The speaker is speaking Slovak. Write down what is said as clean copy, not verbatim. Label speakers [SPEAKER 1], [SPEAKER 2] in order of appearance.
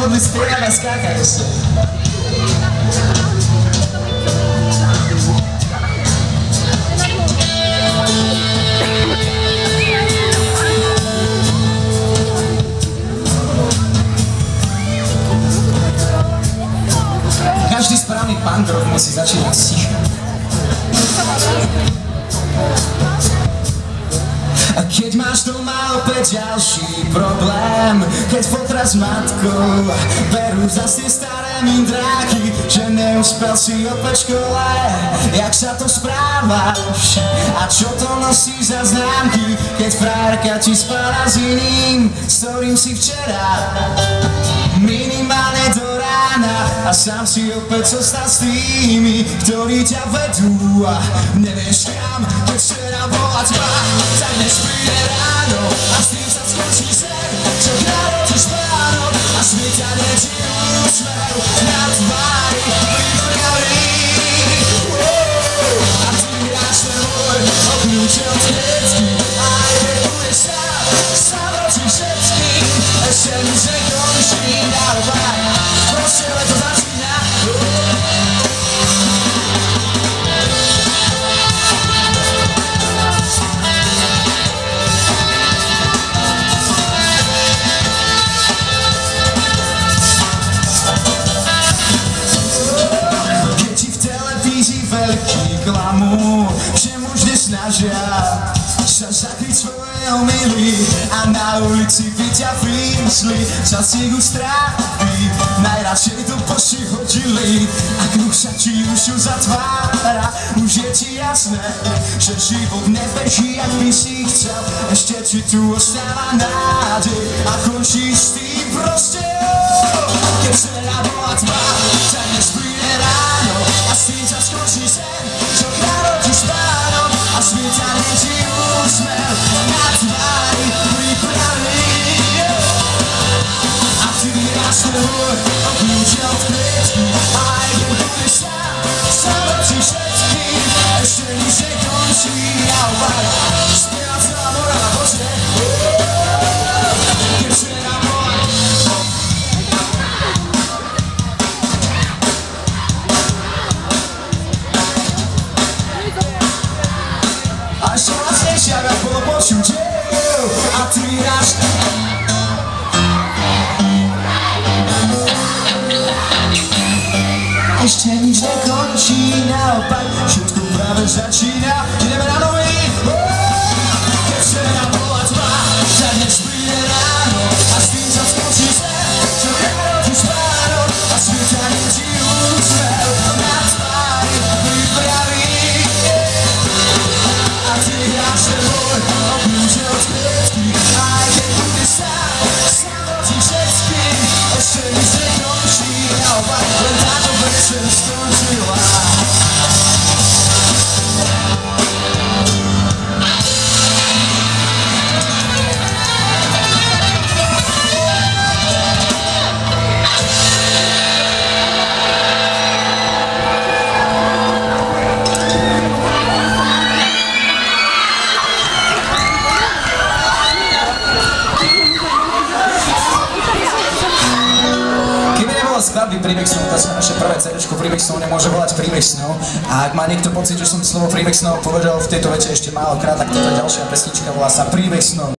[SPEAKER 1] modliť, spievať a skákať ešte. Každý správny punk rock musí začínať sticha. A keď máš doma opäť ďalší problém, keď fotra s matkou berú zas tie staré mindráky, že neúspel si opäť v škole, jak sa to správaš a čo to nosí za známky, keď frajerka ti spála s iným, s ktorým si včera minimálne do rána a sám si opäť zostal s tými, ktorí ťa vedú a nevieš kam, keď včera bola tma, tak dnes príde ráno a s tým sa skončí sen, čo narodíš plánok a svietanie ti úsmev na tvári pripraví. A ty hráš ten môj okľúče od vždycky a aj keď budeš sám ročíš všetkým, ešte nič nekončí, dávaj, proste leto začína. Veľký glamour, že muž nesnažia sa zakryť svoje omily a na ulici by ťa vyšli, sa si ju strávi, najradšej do poši hodili a kruh sa ti už zatvára, už je ti jasné, že život nebeží, ak by si chcel, ešte ti tu ostáva nádej a končíš s tým proste. Keď včera bola tma, tak dnes príde ráno a s tým sa skončí sen, čo narodíš pánom a svietanie ti úsmev na tvári pripraví. A ty hráš ten môj okľúče od klietky a aj keď budeš sám ročíš všetkým, ešte nič nekončí, naopak spieva celá Morava, počne. Keď včera bola a ešte vlastnejšie, ak bolo počuť, a ty hráš. Ešte nič nekončí, naopak všetko práve začína, ideme na nový. Keď včera bola tma, tak dnes príde ráno a s tým sa skončí sen, čo narodíš pánom a svietanie ti úsmev na tvári pripraví. A ty hráš ten môj okľúče od klietky a aj keď budeš sám ročíš všetkým, ešte nič nekončí, naopak len táto večer skončila. Skladby Príbeh snov, to sme naše prvé CD-čko Príbeh snov nemôže volať Príbeh snov. A ak má niekto pocit, že som slovo Príbeh snov povedal v tejto vete ešte málokrát, tak toto ďalšia pesnička volá sa Príbeh snov.